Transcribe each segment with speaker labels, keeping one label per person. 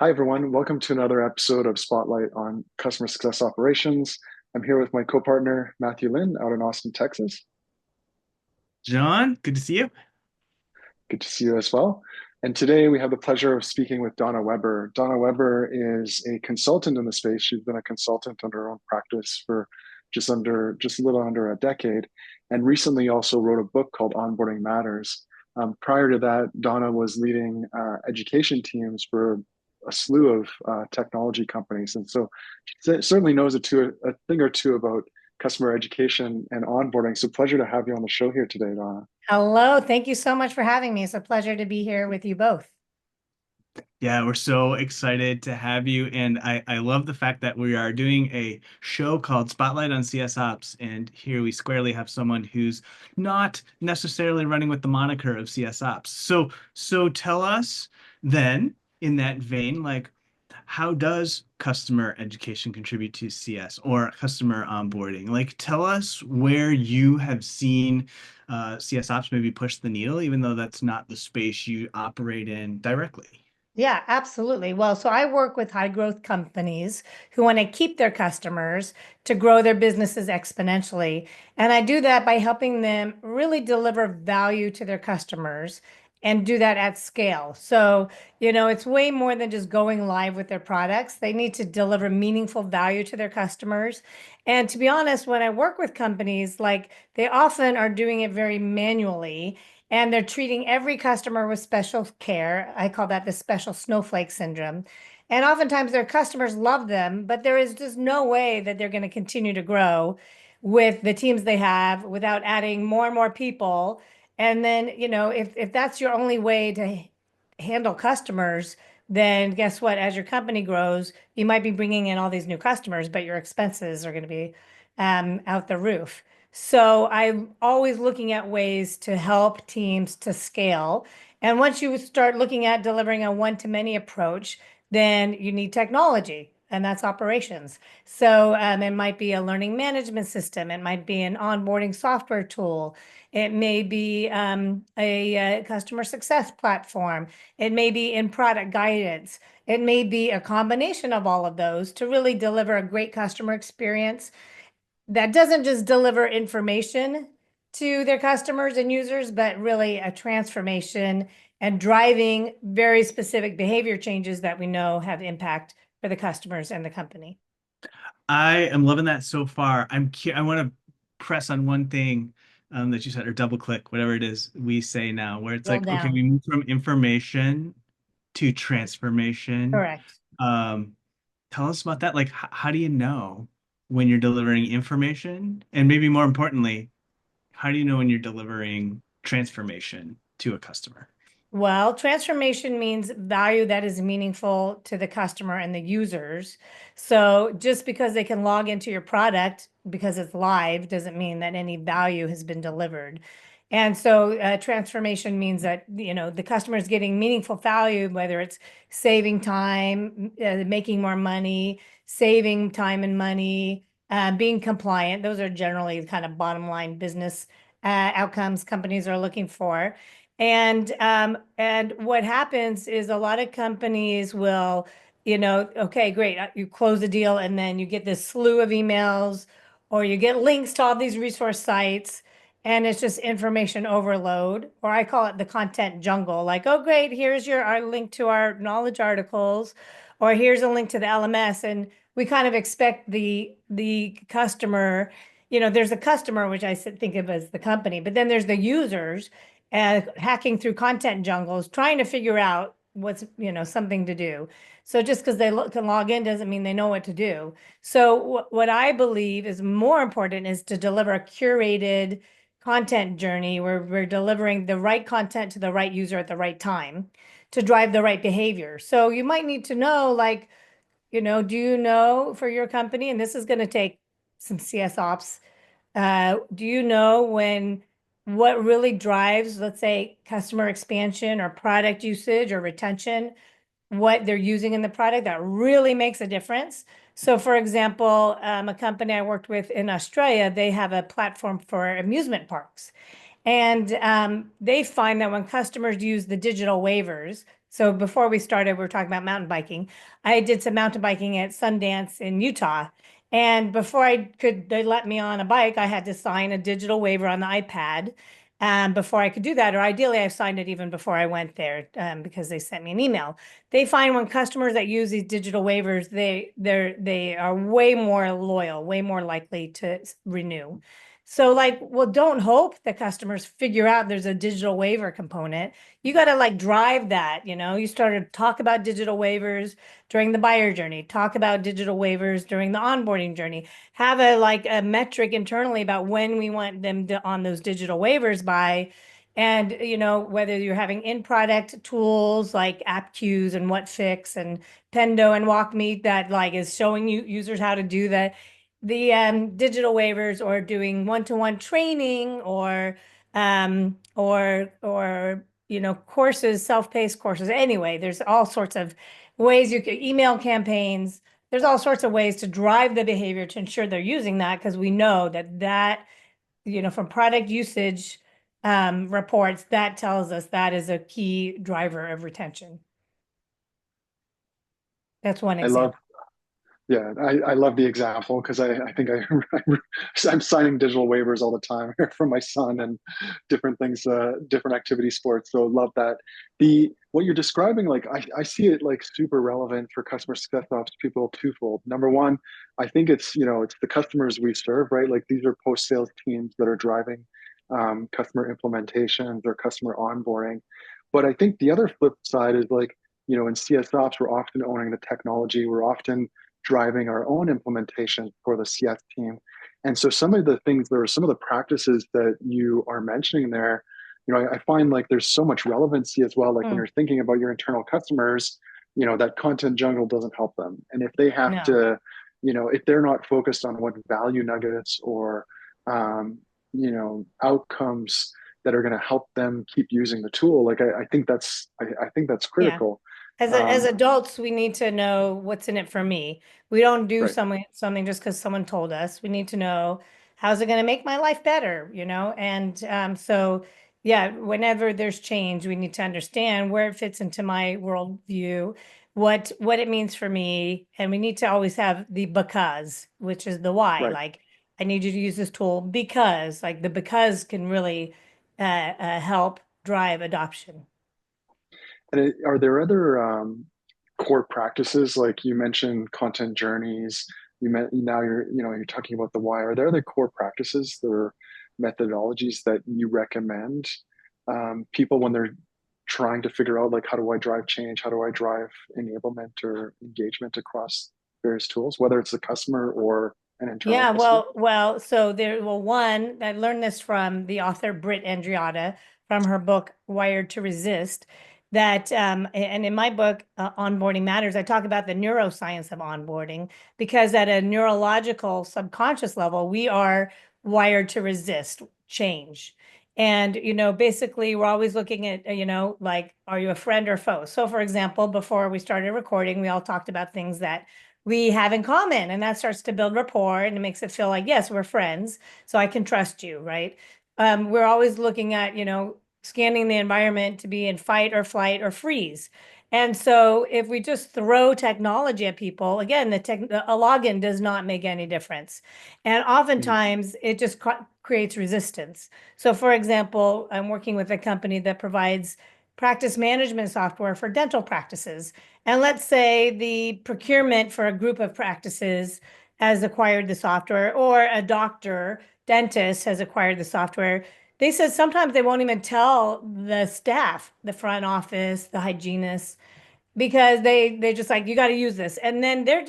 Speaker 1: Hi, everyone. Welcome to another episode of Spotlight on Customer Success Operations. I'm here with my co-partner, Matthew Lin, out in Austin, Texas.
Speaker 2: John, good to see you.
Speaker 1: Good to see you as well. And today we have the pleasure of speaking with Donna Weber. Donna Weber is a consultant in the space. She's been a consultant under her own practice for just a little under a decade, and recently also wrote a book called Onboarding Matters. Prior to that, Donna was leading education teams for a slew of technology companies, and so she certainly knows a thing or two about customer education and onboarding. So pleasure to have you on the show here today, Donna.
Speaker 3: Hello, thank you so much for having me. It's a pleasure to be here with you both.
Speaker 2: Yeah, we're so excited to have you. And I love the fact that we are doing a show called Spotlight on CS Ops. And here we squarely have someone who's not necessarily running with the moniker of CS Ops. So tell us then, in that vein, like, how does customer education contribute to CS or customer onboarding? Like, tell us where you have seen CS Ops maybe push the needle, even though that's not the space you operate in directly.
Speaker 3: Yeah, absolutely. Well, so I work with high growth companies who want to keep their customers to grow their businesses exponentially. And I do that by helping them really deliver value to their customers and do that at scale. So, it's way more than just going live with their products. They need to deliver meaningful value to their customers. And to be honest, when I work with companies, like they often are doing it very manually and they're treating every customer with special care. I call that the special snowflake syndrome. And oftentimes their customers love them, but there is just no way that they're going to continue to grow with the teams they have without adding more and more people. And then, if that's your only way to handle customers, then guess what? As your company grows, you might be bringing in all these new customers, but your expenses are going to be out the roof. So I'm always looking at ways to help teams to scale. And once you start looking at delivering a one-to-many approach, then you need technology, and that's operations. So it might be a learning management system. It might be an onboarding software tool. It may be a customer success platform. It may be in product guidance. It may be a combination of all of those to really deliver a great customer experience that doesn't just deliver information to their customers and users, but really a transformation and driving very specific behavior changes that we know have impact for the customers and the company.
Speaker 2: I am loving that so far. I want to press on one thing that you said, or double click, whatever it is we say now, where it's
Speaker 3: Drill
Speaker 2: like, okay,
Speaker 3: down.
Speaker 2: we move from information to transformation.
Speaker 3: Correct.
Speaker 2: Um, Tell us about that. Like, how do you know when you're delivering information? And maybe more importantly, how do you know when you're delivering transformation to a customer?
Speaker 3: Well, transformation means value that is meaningful to the customer and the users. So just because they can log into your product because it's live doesn't mean that any value has been delivered. And so transformation means that, the customer is getting meaningful value, whether it's saving time, making more money, saving time and money, being compliant. Those are generally the kind of bottom line business outcomes companies are looking for. And what happens is a lot of companies will, okay, great, you close the deal and then you get this slew of emails or you get links to all these resource sites and it's just information overload, or I call it the content jungle. Like, oh, great, here's our link to our knowledge articles, or here's a link to the LMS, and we kind of expect the customer. There's a customer, which I think of as the company, but then there's the users hacking through content jungles, trying to figure out what's, something to do. So just because they can log in doesn't mean they know what to do. So what I believe is more important is to deliver a curated content journey where we're delivering the right content to the right user at the right time to drive the right behavior. So you might need to know, like, do you know for your company, and this is going to take some CS ops, do you know what really drives, let's say, customer expansion or product usage or retention, what they're using in the product that really makes a difference? So, for example, a company I worked with in Australia, they have a platform for amusement parks. And they find that when customers use the digital waivers So before we started, we were talking about mountain biking. I did some mountain biking at Sundance in Utah. And before they let me on a bike, I had to sign a digital waiver on the iPad. Before I could do that, or ideally, I signed it even before I went there, because they sent me an email. They find when customers that use these digital waivers, they are way more loyal, way more likely to renew. So like, well, don't hope that customers figure out there's a digital waiver component. You got to like drive that, you started to talk about digital waivers during the buyer journey, talk about digital waivers during the onboarding journey, have a metric internally about when we want them on those digital waivers by. And, whether you're having in-product tools like app queues and what fix and Pendo and WalkMe that like is showing you users how to do that, the digital waivers, or doing one-to-one training, or courses, self-paced courses. Anyway, there's all sorts of ways you can email campaigns. There's all sorts of ways to drive the behavior to ensure they're using that, because we know that from product usage reports, that tells us that is a key driver of retention. That's one
Speaker 1: I love,
Speaker 3: example.
Speaker 1: yeah, I love the example because I think I'm signing digital waivers all the time for my son and different things, different activity sports. So love that. What you're describing, like I see it like super relevant for customer success ops people twofold. Number one, I think it's the customers we serve, right? Like these are post sales teams that are driving customer implementations or customer onboarding. But I think the other flip side is like, in CS ops, we're often owning the technology. We're often driving our own implementation for the CS team. And so some of the things, there are some of the practices that you are mentioning there, I find like there's so much relevancy as well. Like when you're thinking about your internal customers, that content jungle doesn't help them. And if they have
Speaker 3: No.
Speaker 1: to, if they're not focused on what value nuggets or, outcomes that are going to help them keep using the tool, like I think that's
Speaker 3: Yeah.
Speaker 1: critical.
Speaker 3: As adults, we need to know what's in it for me. We don't do
Speaker 1: Right.
Speaker 3: something just because someone told us. We need to know, how's it going to make my life better, And so, yeah, whenever there's change, we need to understand where it fits into my worldview, what it means for me, and we need to always have the because, which is the why.
Speaker 1: Right.
Speaker 3: Like, I need you to use this tool because, like, the because can really help drive adoption.
Speaker 1: And are there other core practices, like you mentioned content journeys? Now you're talking about the why. Are there other core practices or methodologies that you recommend people when they're trying to figure out like how do I drive change, how do I drive enablement or engagement across various tools, whether it's the customer or an internal
Speaker 3: Yeah,
Speaker 1: customer?
Speaker 3: one, I learned this from the author Britt Andriotta from her book Wired to Resist. And in my book, Onboarding Matters, I talk about the neuroscience of onboarding, because at a neurological subconscious level, we are wired to resist change. And, basically, we're always looking at, like, are you a friend or foe? So, for example, before we started recording, we all talked about things that we have in common, and that starts to build rapport, and it makes it feel like, yes, we're friends, so I can trust you, right? We're always looking at, scanning the environment to be in fight or flight or freeze. And so if we just throw technology at people, again, a login does not make any difference. And
Speaker 1: Mhm.
Speaker 3: oftentimes it just creates resistance. So for example, I'm working with a company that provides practice management software for dental practices. And let's say the procurement for a group of practices has acquired the software, or a doctor, dentist has acquired the software. They said sometimes they won't even tell the staff, the front office, the hygienists, because they just like, you got to use this. And then they're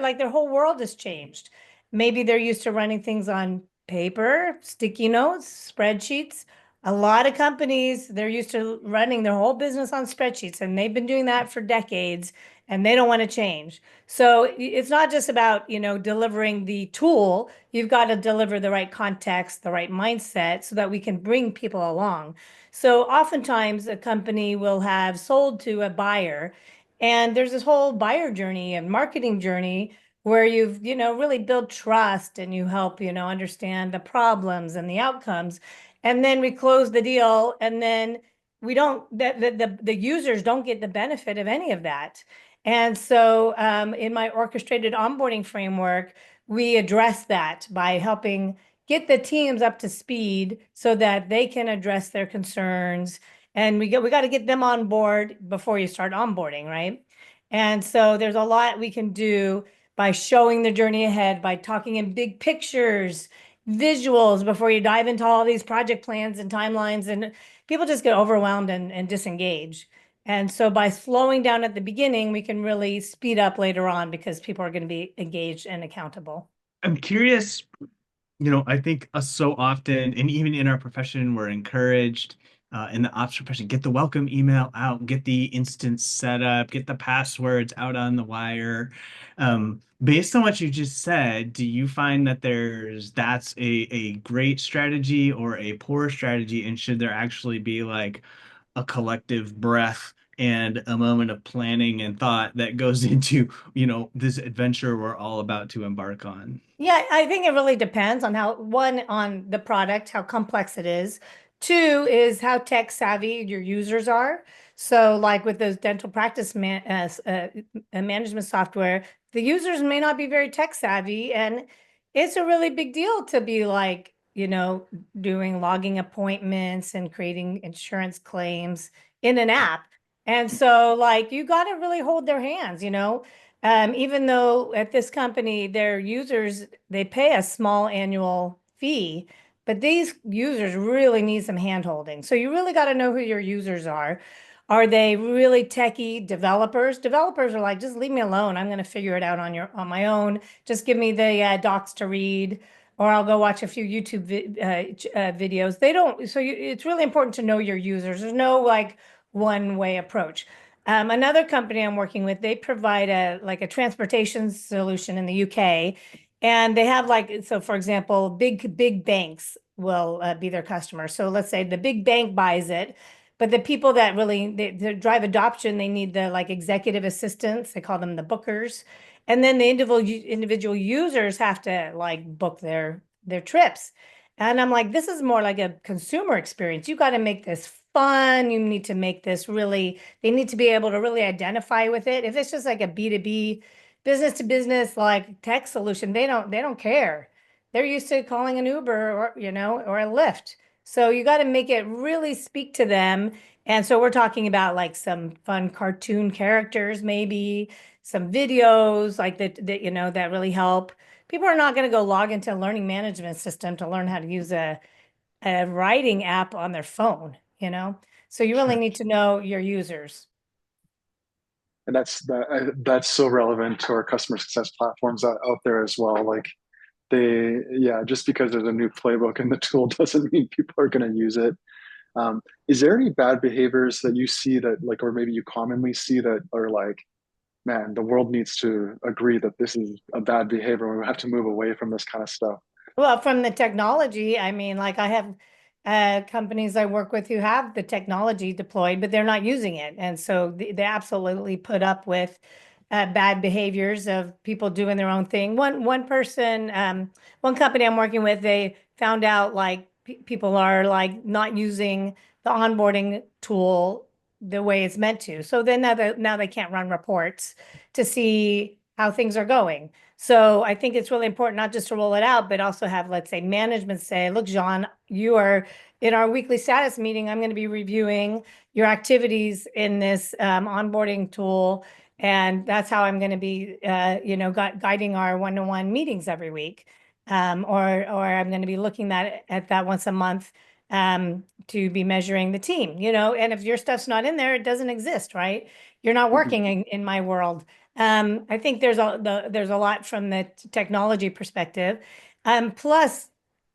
Speaker 3: like, their whole world has changed. Maybe they're used to running things on paper, sticky notes, spreadsheets. A lot of companies, they're used to running their whole business on spreadsheets, and they've been doing that for decades, and they don't want to change. So it's not just about, delivering the tool. You've got to deliver the right context, the right mindset, so that we can bring people along. So oftentimes a company will have sold to a buyer, and there's this whole buyer journey and marketing journey where you've, really build trust, and you help, understand the problems and the outcomes. And then we close the deal, and then we don't, the users don't get the benefit of any of that. And so in my orchestrated onboarding framework, we address that by helping get the teams up to speed so that they can address their concerns. And we got to get them on board before you start onboarding, right? And so there's a lot we can do by showing the journey ahead, by talking in big pictures, visuals before you dive into all these project plans and timelines, and people just get overwhelmed and disengage. And so by slowing down at the beginning, we can really speed up later on because people are going to be engaged and accountable.
Speaker 2: I'm curious, I think us so often, and even in our profession, we're encouraged in the ops profession, get the welcome email out, get the instance set up, get the passwords out on the wire. Based on what you just said, do you find that that's a great strategy or a poor strategy? And should there actually be like a collective breath and a moment of planning and thought that goes into, this adventure we're all about to embark on?
Speaker 3: Yeah, I think it really depends on on the product, how complex it is. Two is how tech savvy your users are. So like with those dental practice management software, the users may not be very tech savvy, and it's a really big deal to be like, doing logging appointments and creating insurance claims in an app. And so like you got to really hold their hands. Even though at this company, their users, they pay a small annual fee, but these users really need some handholding. So you really got to know who your users are. Are they really techie developers? Developers are like, just leave me alone. I'm going to figure it out on my own. Just give me the docs to read, or I'll go watch a few YouTube videos. They don't. So it's really important to know your users. There's no like one way approach. Another company I'm working with, they provide a transportation solution in the UK, and they have so for example, big banks will be their customer. So let's say the big bank buys it, but the people that really they drive adoption, they need the like executive assistants. They call them the bookers, and then the individual users have to like book their trips. And I'm like, this is more like a consumer experience. You got to make this fun. You need to make this really, they need to be able to really identify with it. If it's just like a B2B, business to business, like tech solution, they don't care. They're used to calling an Uber or a Lyft. So you got to make it really speak to them. And so we're talking about like some fun cartoon characters, maybe some videos like that really help. People are not going to go log into a learning management system to learn how to use a writing app on their phone. So you really
Speaker 1: Sure.
Speaker 3: need to know your users.
Speaker 1: And that's so relevant to our customer success platforms out there as well. Like yeah, just because there's a new playbook in the tool doesn't mean people are going to use it. Is there any bad behaviors that you see that like, or maybe you commonly see that are like, man, the world needs to agree that this is a bad behavior. We have to move away from this kind of stuff.
Speaker 3: Well, from the technology, I mean, like I have companies I work with who have the technology deployed, but they're not using it. And so they absolutely put up with bad behaviors of people doing their own thing. One person, one company I'm working with, they found out like people are like not using the onboarding tool the way it's meant to. So then now they can't run reports to see how things are going. So I think it's really important not just to roll it out, but also have, let's say, management say, look, John, you are in our weekly status meeting. I'm going to be reviewing your activities in this onboarding tool. And that's how I'm going to be, guiding our one-to-one meetings every week. Or I'm going to be looking at that once a month to be measuring the team, and if your stuff's not in there, it doesn't exist, right? You're not
Speaker 1: Mhm.
Speaker 3: working in my world. I think there's a lot from the technology perspective. Plus,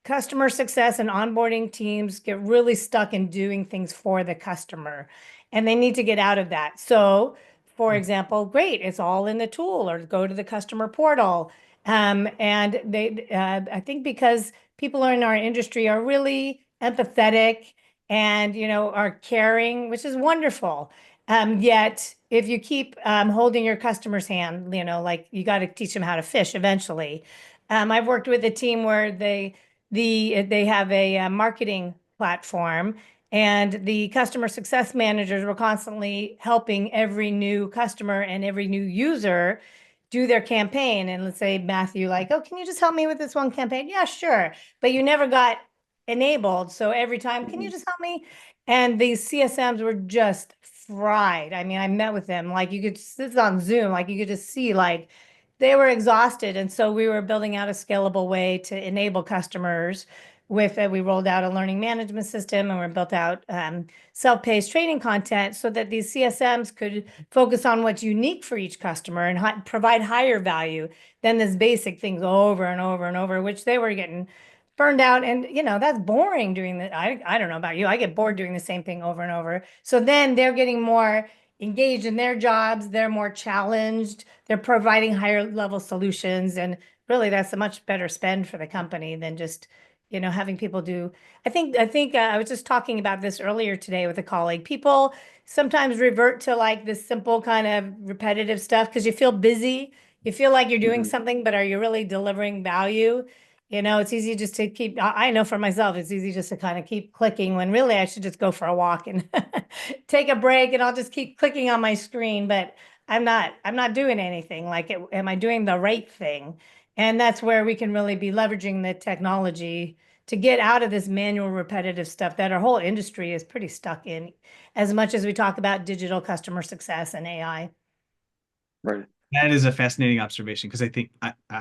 Speaker 3: customer success and onboarding teams get really stuck in doing things for the customer, and they need to get out of that. So, for example, great, it's all in the tool, or go to the customer portal. And I think because people in our industry are really empathetic and are caring, which is wonderful. Yet, if you keep holding your customer's hand, like you got to teach them how to fish eventually. I've worked with a team where they have a marketing platform, And the customer success managers were constantly helping every new customer and every new user do their campaign. And let's say Matthew, like, oh, can you just help me with this one campaign? Yeah, sure. But you never got enabled. So every time, can you just help me? And these CSMs were just fried. I mean, I met with them, like you could, this is on Zoom, like you could just see like they were exhausted. And so we were building out a scalable way to enable customers with we rolled out a learning management system, and we built out self-paced training content so that these CSMs could focus on what's unique for each customer and provide higher value than this basic things over and over and over, which they were getting burned out. And that's boring doing that. I don't know about you. I get bored doing the same thing over and over. So then they're getting more engaged in their jobs, they're more challenged, they're providing higher level solutions, and really that's a much better spend for the company than just having people do. I think I was just talking about this earlier today with a colleague. People sometimes revert to like this simple kind of repetitive stuff because you feel busy. You feel like you're doing
Speaker 1: Mhm.
Speaker 3: something, but are you really delivering value? It's easy just to keep, I know for myself, it's easy just to kind of keep clicking when really I should just go for a walk and take a break, and I'll just keep clicking on my screen, but I'm not doing anything. Like, am I doing the right thing? And that's where we can really be leveraging the technology to get out of this manual repetitive stuff that our whole industry is pretty stuck in, as much as we talk about digital customer success and AI.
Speaker 1: Right.
Speaker 2: That is a fascinating observation because I think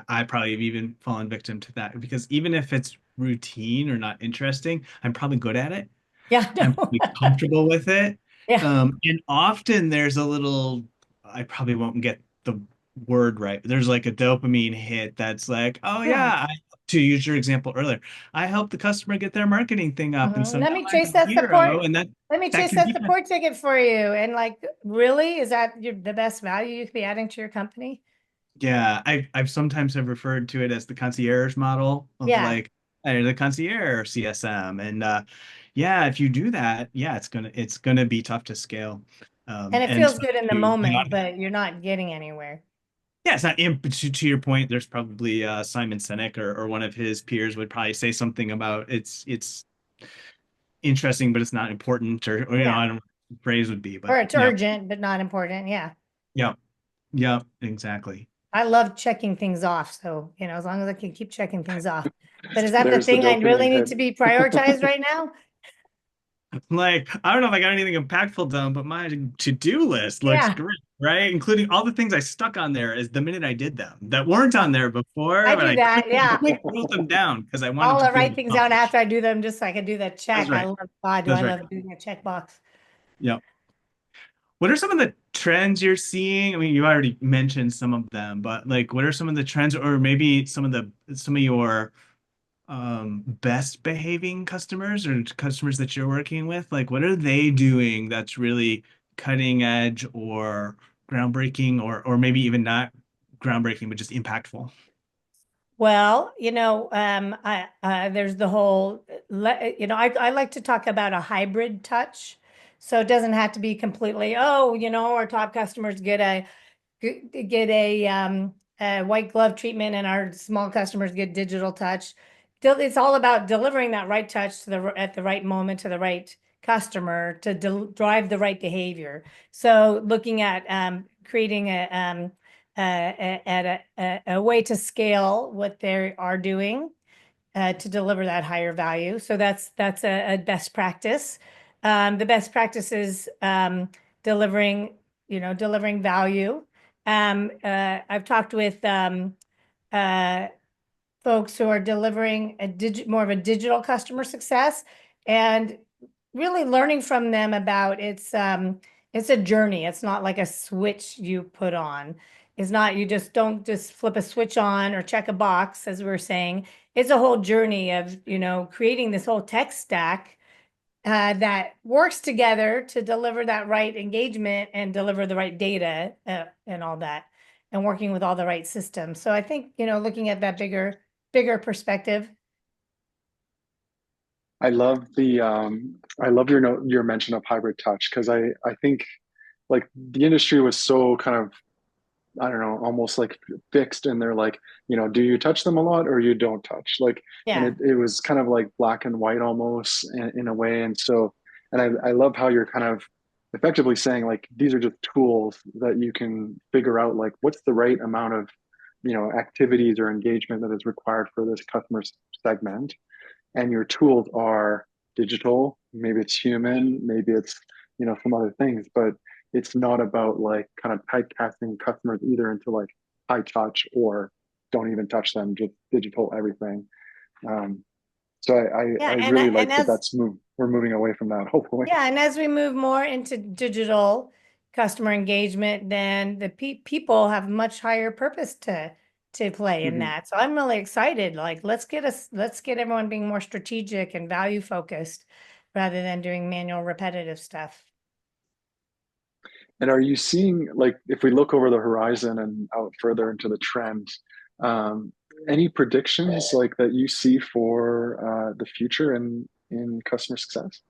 Speaker 2: I probably have even fallen victim to that because even if it's routine or not interesting, I'm probably good at it.
Speaker 3: Yeah,
Speaker 2: I'm
Speaker 3: no.
Speaker 2: probably comfortable with it.
Speaker 3: Yeah.
Speaker 2: And often there's a little, I probably won't get the word right, but there's like a dopamine hit that's like, oh
Speaker 3: Yeah.
Speaker 2: yeah, to use your example earlier, I helped the customer get their marketing thing up. And so
Speaker 3: Let
Speaker 2: now
Speaker 3: me
Speaker 2: I'm
Speaker 3: chase
Speaker 2: a
Speaker 3: that support.
Speaker 2: hero. And
Speaker 3: Let me
Speaker 2: that
Speaker 3: chase
Speaker 2: can
Speaker 3: that
Speaker 2: be
Speaker 3: support ticket for you. And like, really, is that the best value you could be adding to your company?
Speaker 2: Yeah, I've sometimes have referred to it as the concierge model of
Speaker 3: Yeah.
Speaker 2: like the concierge CSM. And yeah, if you do that, yeah, it's gonna be tough to scale.
Speaker 3: And it
Speaker 2: And
Speaker 3: feels
Speaker 2: so
Speaker 3: good in the
Speaker 2: you
Speaker 3: moment,
Speaker 2: know,
Speaker 3: but you're not getting anywhere.
Speaker 2: yeah, it's not to your point, there's probably Simon Sinek or one of his peers would probably say something about it's interesting, but it's not important, or
Speaker 3: Yeah.
Speaker 2: I don't know what the phrase would be,
Speaker 3: Or
Speaker 2: but
Speaker 3: it's
Speaker 2: yeah,
Speaker 3: urgent, but not important. Yeah.
Speaker 2: yeah, yeah, exactly.
Speaker 3: I love checking things off. So, as long as I can keep checking things off. But is that the
Speaker 1: There's the
Speaker 3: thing I really
Speaker 1: dopamine
Speaker 3: need
Speaker 1: hit.
Speaker 3: to be prioritized right now?
Speaker 2: Like, I don't know if I got anything impactful done, but my to-do list looks
Speaker 3: Yeah.
Speaker 2: great, right? Including all the things I stuck on there as the minute I did them that weren't on there before,
Speaker 3: I
Speaker 2: but
Speaker 3: do
Speaker 2: I
Speaker 3: that. Yeah.
Speaker 2: quickly wrote them down because I wanted to
Speaker 3: I'll
Speaker 2: feel
Speaker 3: write things down
Speaker 2: accomplished.
Speaker 3: after I do them just so I can do that
Speaker 2: That's
Speaker 3: check.
Speaker 2: right.
Speaker 3: God, do I
Speaker 2: That's right.
Speaker 3: love doing a checkbox.
Speaker 2: Yeah. What are some of the trends you're seeing? I mean, you already mentioned some of them, but like, what are some of the trends, or maybe some of your best behaving customers or customers that you're working with? Like, what are they doing that's really cutting edge or groundbreaking, or maybe even not groundbreaking, but just impactful?
Speaker 3: Well, there's the whole, I like to talk about a hybrid touch. So it doesn't have to be completely, oh, our top customers get a white glove treatment and our small customers get digital touch. It's all about delivering that right touch at the right moment to the right customer to drive the right behavior. So looking at creating a way to scale what they are doing to deliver that higher value. So that's a best practice. The best practice is delivering value. I've talked with uh, folks who are delivering more of a digital customer success, and really learning from them about it's a journey. It's not like a switch you put on. It's not, you just don't just flip a switch on or check a box, as we were saying. It's a whole journey of, creating this whole tech stack that works together to deliver that right engagement and deliver the right data and all that, and working with all the right systems. So I think, looking at that bigger perspective.
Speaker 1: I love your mention of hybrid touch because I think like the industry was so kind of, I don't know, almost like fixed and they're like, do you touch them a lot or you don't touch? Like, and
Speaker 3: Yeah.
Speaker 1: it was kind of like black and white almost in a way. And so And I love how you're kind of effectively saying like these are just tools that you can figure out like what's the right amount of activities or engagement that is required for this customer segment. And your tools are digital, maybe it's human, maybe it's some other things, but it's not about like kind of typecasting customers either into like high touch or don't even touch them, just digital everything. um, so I
Speaker 3: Yeah,
Speaker 1: really
Speaker 3: and
Speaker 1: like that we're moving away from that, hopefully.
Speaker 3: as we move more into digital customer engagement, then the people have much higher purpose to play in
Speaker 1: Mhm.
Speaker 3: that. So I'm really excited. Like, let's get everyone being more strategic and value focused rather than doing manual repetitive stuff.
Speaker 1: And are you seeing, like, if we look over the horizon and out further into the trend, um, any predictions like that you see for the future in customer success?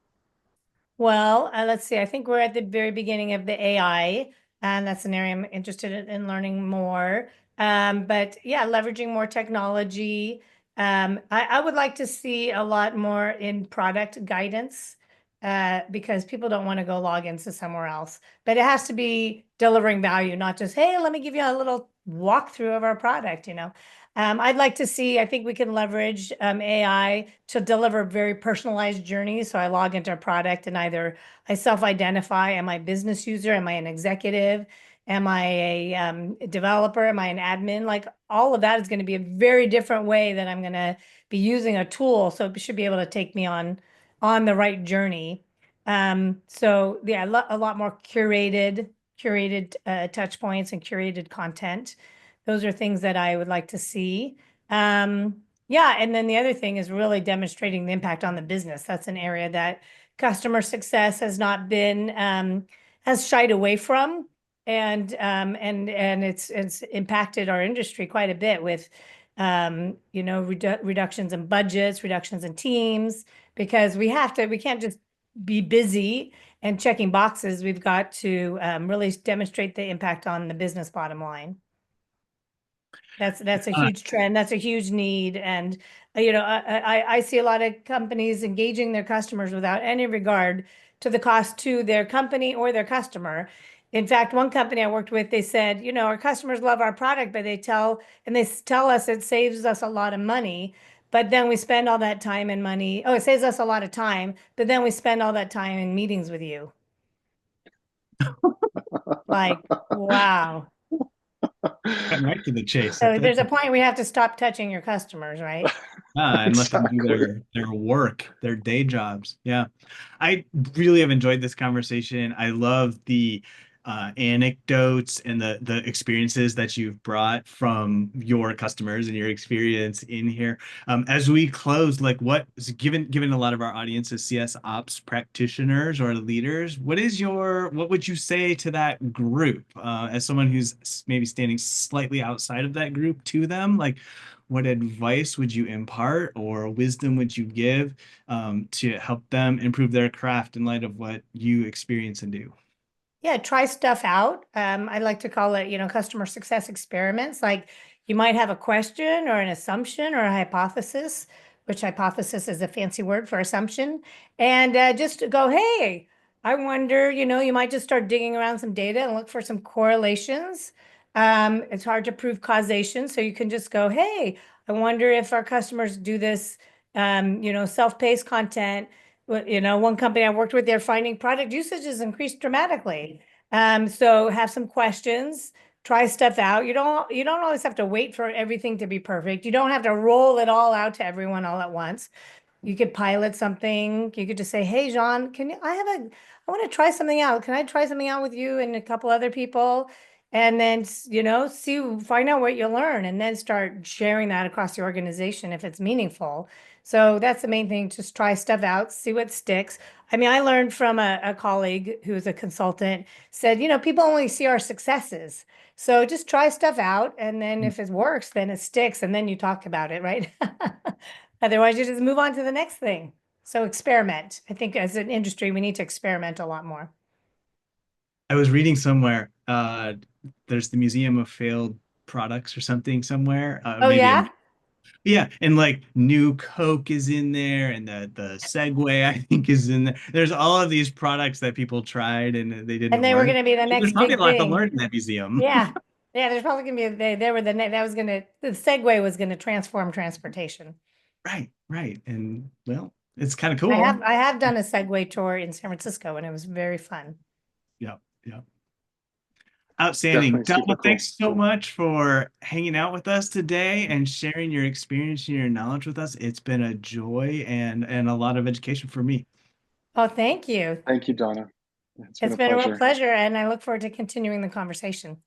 Speaker 3: Well, let's see. I think we're at the very beginning of the AI, and that's an area I'm interested in learning more. But yeah, leveraging more technology. I would like to see a lot more in product guidance, because people don't want to go log into somewhere else. But it has to be delivering value, not just, hey, let me give you a little walkthrough of our product, you know. I'd like to see, I think we can leverage AI to deliver very personalized journeys. So I log into a product and either I self-identify, am I a business user? Am I an executive? Am I a developer? Am I an admin? Like all of that is going to be a very different way that I'm going to be using a tool. So it should be able to take me on the right journey. So yeah, a lot more curated touch points and curated content. Those are things that I would like to see. Yeah, and then the other thing is really demonstrating the impact on the business. That's an area that customer success has not been has shied away from, and it's impacted our industry quite a bit with reductions in budgets, reductions in teams, because we can't just be busy and checking boxes. We've got to really demonstrate the impact on the business bottom line. That's a
Speaker 2: Uh,
Speaker 3: huge trend. That's a huge need. And I see a lot of companies engaging their customers without any regard to the cost to their company or their customer. In fact, one company I worked with, they said, our customers love our product, but they tell us it saves us a lot of money. But then we spend all that time and money. Oh, it saves us a lot of time, but then we spend all that time in meetings with you. Like, wow.
Speaker 2: cut right to the chase at
Speaker 3: So
Speaker 2: that
Speaker 3: there's a
Speaker 2: point.
Speaker 3: point we have to stop touching your customers, right?
Speaker 2: And let them do
Speaker 1: Exactly.
Speaker 2: their work, their day jobs. Yeah. I really have enjoyed this conversation. I love the anecdotes and the experiences that you've brought from your customers and your experience in here. As we close, like given a lot of our audience is CS ops practitioners or leaders, what would you say to that group as someone who's maybe standing slightly outside of that group to them? Like, what advice would you impart or wisdom would you give to help them improve their craft in light of what you experience and do?
Speaker 3: Yeah, try stuff out. I like to call it, customer success experiments. Like you might have a question or an assumption or a hypothesis, which hypothesis is a fancy word for assumption. And just to go, hey, I wonder, you might just start digging around some data and look for some correlations. It's hard to prove causation. So you can just go, hey, I wonder if our customers do this, self-paced content. One company I worked with, they're finding product usage has increased dramatically. So have some questions, try stuff out. You don't always have to wait for everything to be perfect. You don't have to roll it all out to everyone all at once. You could pilot something. You could just say, "Hey, Jean, I want to try something out. Can I try something out with you and a couple other people?" And then, find out what you learn and then start sharing that across the organization if it's meaningful. So that's the main thing. Just try stuff out, see what sticks. I mean, I learned from a colleague who's a consultant said, people only see our successes. So just try stuff out. And then if it works, then it sticks. And then you talk about it, right? Otherwise, you just move on to the next thing. So experiment. I think as an industry, we need to experiment a lot more.
Speaker 2: I was reading somewhere, there's the Museum of Failed Products or something somewhere,
Speaker 3: Oh,
Speaker 2: maybe in
Speaker 3: yeah?
Speaker 2: Yeah, and like new Coke is in there, and the Segway I think is in there. There's all of these products that people tried and they
Speaker 3: And
Speaker 2: didn't
Speaker 3: they were
Speaker 2: learn.
Speaker 3: going to be the
Speaker 2: So there's
Speaker 3: next
Speaker 2: probably a
Speaker 3: big
Speaker 2: lot to
Speaker 3: thing.
Speaker 2: learn in that museum.
Speaker 3: Yeah. Yeah, there's probably gonna be they were that was gonna the Segway was gonna transform transportation.
Speaker 2: Right, right. And well, it's kind of
Speaker 3: I
Speaker 2: cool.
Speaker 3: have done a Segway tour in San Francisco and it was very fun.
Speaker 2: Yep, yep. Outstanding.
Speaker 1: Definitely super
Speaker 2: Donna,
Speaker 1: cool.
Speaker 2: thanks so much for hanging out with us today and sharing your experience and your knowledge with us. It's been a joy and a lot of education for me.
Speaker 3: Oh, thank you.
Speaker 1: Thank you, Donna. It's been
Speaker 3: It's
Speaker 1: a
Speaker 3: been a real
Speaker 1: pleasure.
Speaker 3: pleasure and I look forward to continuing the conversation.